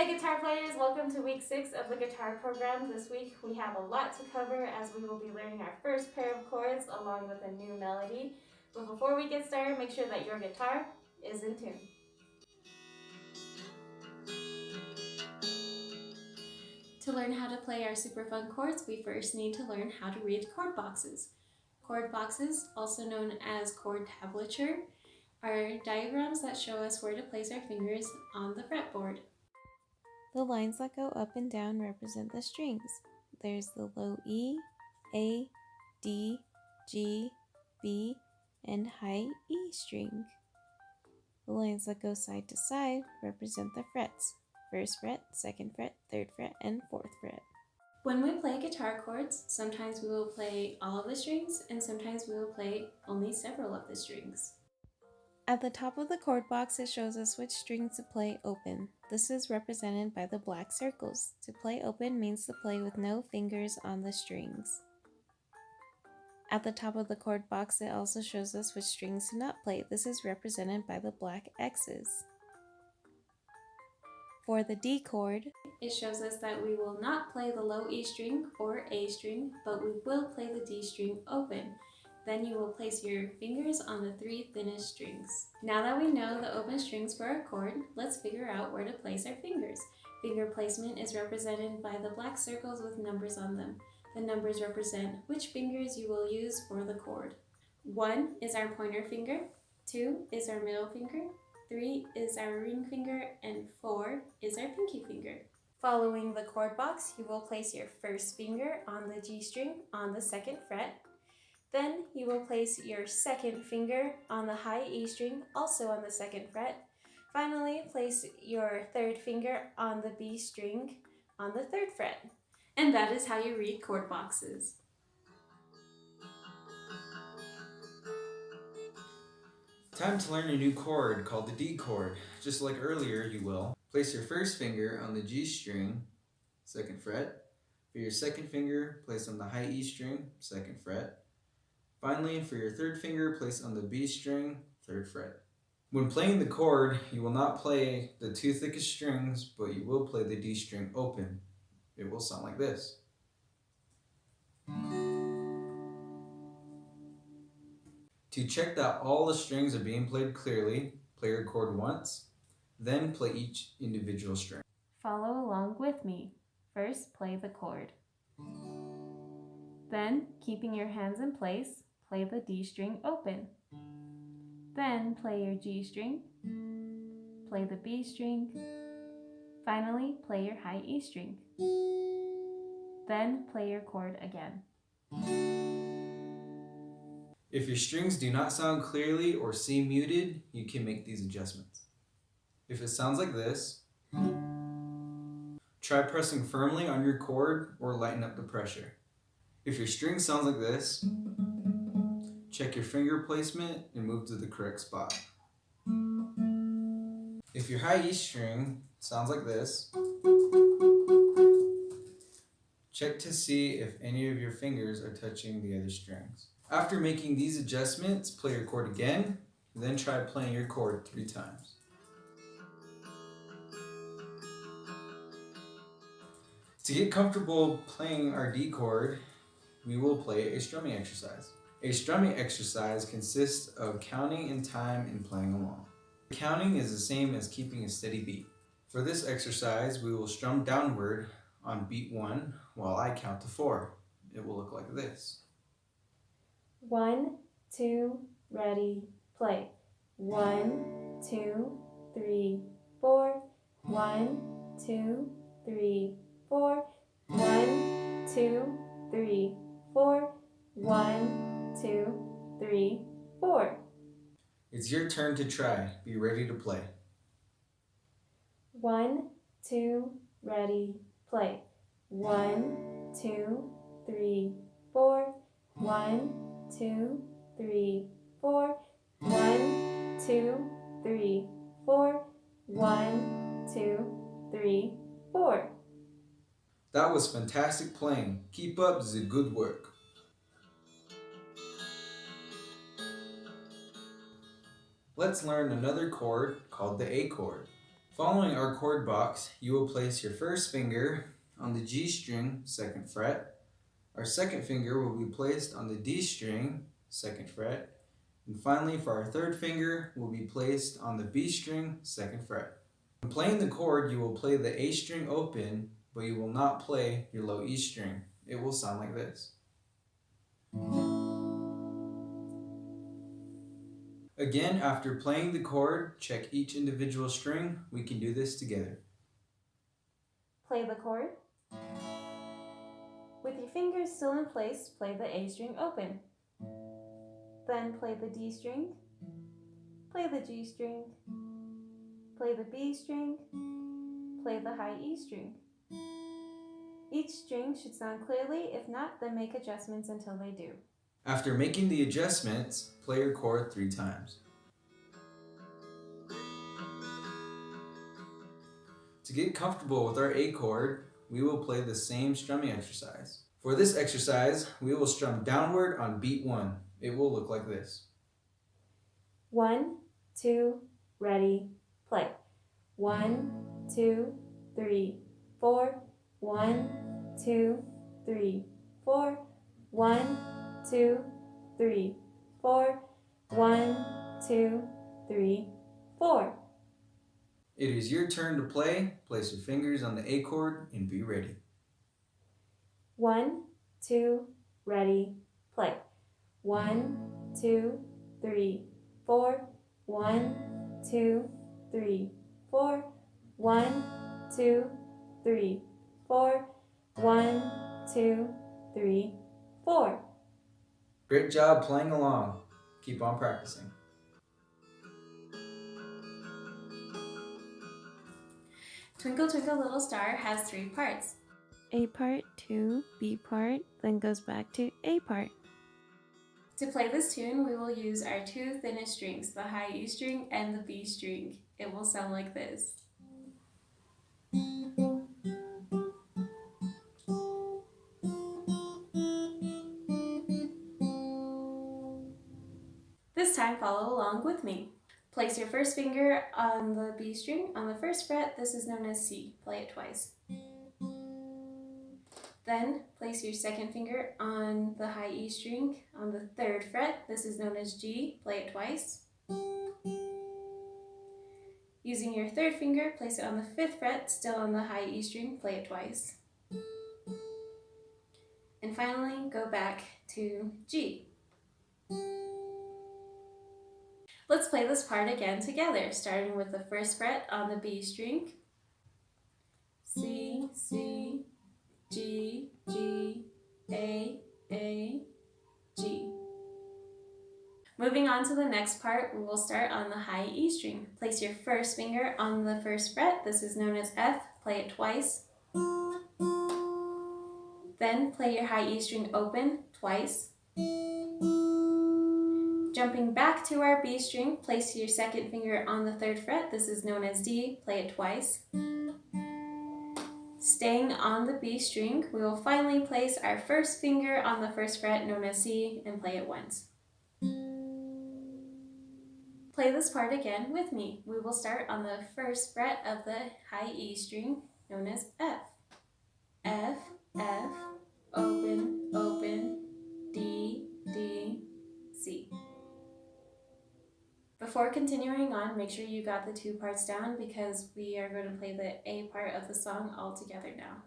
Hey guitar players, welcome to week 6 of the guitar program. This week we have a lot to cover as we will be learning our first pair of chords along with a new melody. But before we get started, make sure that your guitar is in tune. To learn how to play our super fun chords, we first need to learn how to read chord boxes. Chord boxes, also known as chord tablature, are diagrams that show us where to place our fingers on the fretboard. The lines that go up and down represent the strings. There's the low E, A, D, G, B, and high E string. The lines that go side to side represent the frets: first fret, second fret, third fret, and fourth fret. When we play guitar chords, sometimes we will play all of the strings and sometimes we will play only several of the strings. At the top of the chord box, it shows us which strings to play open. This is represented by the black circles. To play open means to play with no fingers on the strings. At the top of the chord box, it also shows us which strings to not play. This is represented by the black X's. For the D chord, it shows us that we will not play the low E string or A string, but we will play the D string open. Then you will place your fingers on the 3 thinnest strings. Now that we know the open strings for our chord, let's figure out where to place our fingers. Finger placement is represented by the black circles with numbers on them. The numbers represent which fingers you will use for the chord. 1 is our pointer finger, 2 is our middle finger, 3 is our ring finger, and 4 is our pinky finger. Following the chord box, you will place your first finger on the G string on the 2nd fret. Then you will place your second finger on the high E string, also on the 2nd fret. Finally, place your third finger on the B string on the 3rd fret. And that is how you read chord boxes. Time to learn a new chord called the D chord. Just like earlier, you will place your first finger on the G string, 2nd fret. For your second finger, place on the high E string, 2nd fret. Finally, for your third finger, place on the B string, 3rd fret. When playing the chord, you will not play the 2 thickest strings, but you will play the D string open. It will sound like this. To check that all the strings are being played clearly, play your chord once, then play each individual string. Follow along with me. First, play the chord. Then, keeping your hands in place, play the D string open. Then, play your G string, play the B string. Finally, play your high E string. Then, play your chord again. If your strings do not sound clearly or seem muted, you can make these adjustments. If it sounds like this, try pressing firmly on your chord or lighten up the pressure. If your string sounds like this, check your finger placement and move to the correct spot. If your high E string sounds like this, check to see if any of your fingers are touching the other strings. After making these adjustments, play your chord again, then try playing your chord 3 times. To get comfortable playing our D chord, we will play a strumming exercise. A strumming exercise consists of counting in time and playing along. Counting is the same as keeping a steady beat. For this exercise, we will strum downward on beat 1 while I count to 4. It will look like this. 1, 2, ready, play. 1, 2, 3, 4. 1, 2, 3, 4. 1, 2, 3, 4. 1, 2, 3, 4. It's your turn to try. Be ready to play. 1, 2, ready, play. 1, 2, 3, 4. 1, 2, 3, 4. 1, 2, 3, 4. 1, 2, 3, 4. That was fantastic playing. Keep up the good work. Let's learn another chord called the A chord. Following our chord box, you will place your first finger on the G string, 2nd fret. Our second finger will be placed on the D string, 2nd fret. And finally, for our third finger, will be placed on the B string, 2nd fret. When playing the chord, you will play the A string open, but you will not play your low E string. It will sound like this. Again, after playing the chord, check each individual string. We can do this together. Play the chord. With your fingers still in place, play the A string open. Then play the D string, play the G string, play the B string, play the high E string. Each string should sound clearly. If not, then make adjustments until they do. After making the adjustments, play your chord 3 times. To get comfortable with our A chord, we will play the same strumming exercise. For this exercise, we will strum downward on beat 1. It will look like this. 1, 2, ready, play. 1, 2, 3, 4. 1, 2, 3, 4. 1, 2, 3, 4. 1, 2, 3, 4. It is your turn to play. Place your fingers on the A chord and be ready. 1, 2, ready, play. 1, 2, 3, 4. 1, 2, 3, 4. 1, 2, 3, 4. 1, 2, 3, 4. Great job playing along. Keep on practicing. Twinkle Twinkle Little Star has 3 parts. A part, 2, B part, then goes back to A part. To play this tune, we will use our 2 thinnest strings, the high E string and the B string. It will sound like this. This time, follow along with me. Place your first finger on the B string on the 1st fret. This is known as C. Play it twice. Then place your second finger on the high E string on the 3rd fret. This is known as G. Play it twice. Using your 3rd finger, place it on the 5th fret, still on the high E string. Play it twice. And finally, go back to G. Let's play this part again together, starting with the 1st fret on the B string. C, C, G, G, A, G. Moving on to the next part, we will start on the high E string. Place your first finger on the 1st fret. This is known as F. Play it twice. Then play your high E string open twice. Jumping back to our B string, place your 2nd finger on the 3rd fret. This is known as D. Play it twice. Staying on the B string, we will finally place our 1st finger on the 1st fret, known as C, and play it once. Play this part again with me. We will start on the 1st fret of the high E string, known as F. F, F, open, open, D, D, C. Before continuing on, make sure you got the 2 parts down because we are going to play the A part of the song all together now.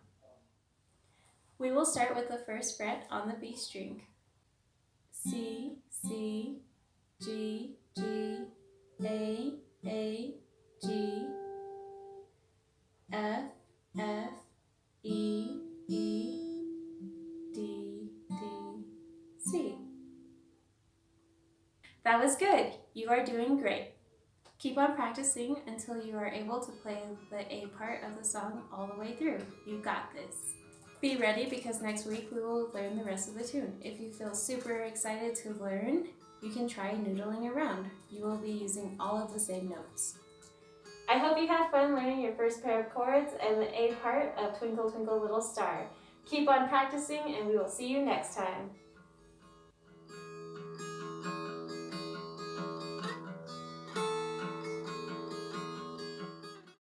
We will start with the 1st fret on the B string. C, C, G, G, A, G, F, F, E, E, D, D, C. That was good. You are doing great. Keep on practicing until you are able to play the A part of the song all the way through. You got this. Be ready because next week we will learn the rest of the tune. If you feel super excited to learn, you can try noodling around. You will be using all of the same notes. I hope you had fun learning your first pair of chords and the A part of Twinkle Twinkle Little Star. Keep on practicing and we will see you next time.